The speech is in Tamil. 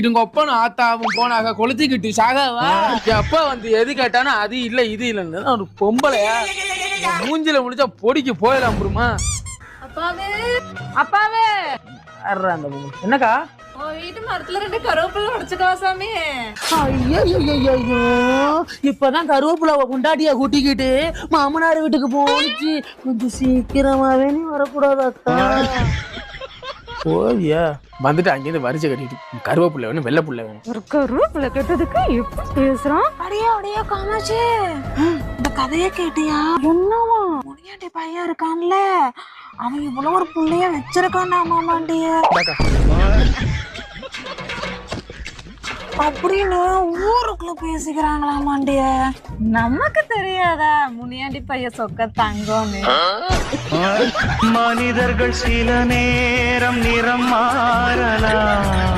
உங்க அப்பனும் ஆத்தாவும் போனாக கொளுத்திக்கிட்டு சாகவா எப்ப வந்து எது கேட்டானா அது இல்ல இது இல்லன்னு ஒரு பொம்பளையா மூஞ்சில முடிச்சா பொடிக்கு போயிடலாம் புரியுமா? அப்பாவே அப்பாவே அந்த பொம்பளை என்னக்கா வீட்டு மரத்துல 2 கருவேப்பிலை உடைச்சுக்கவா சாமி? ஐயோ இப்பதான் கருவேப்பிலாவை குண்டாட்டியா கூட்டிக்கிட்டு மாமனார் வீட்டுக்கு போனிச்சு. கொஞ்சம் சீக்கிரமாவே நீ வரக்கூடாது அக்கா. போவியா வந்துட்டு அங்கேயிருந்து வரிசை கட்டிட்டு கருவேப்பிள்ளை வேணும் வெள்ளை புள்ள வேணும். ஒரு கருவேப்பிலை கட்டதுக்கு எப்படி பேசுறான்? அடியா காமாச்சு, இந்த கதைய கேட்டியா? என்னவா முனியாண்டி பையன் இருக்கான்ல, அவன் இவ்வளவு ஒரு புள்ளைய வச்சிருக்கான் மாமாண்டிய அப்படின்னு ஊருக்குள்ள பேசிக்கிறாங்களாமாண்டிய. நமக்கு தெரியாதா முனியாண்டி பையன் சொக்க தங்கம்? மனிதர்கள் சில நேரம் நிறம் மாறலாம்.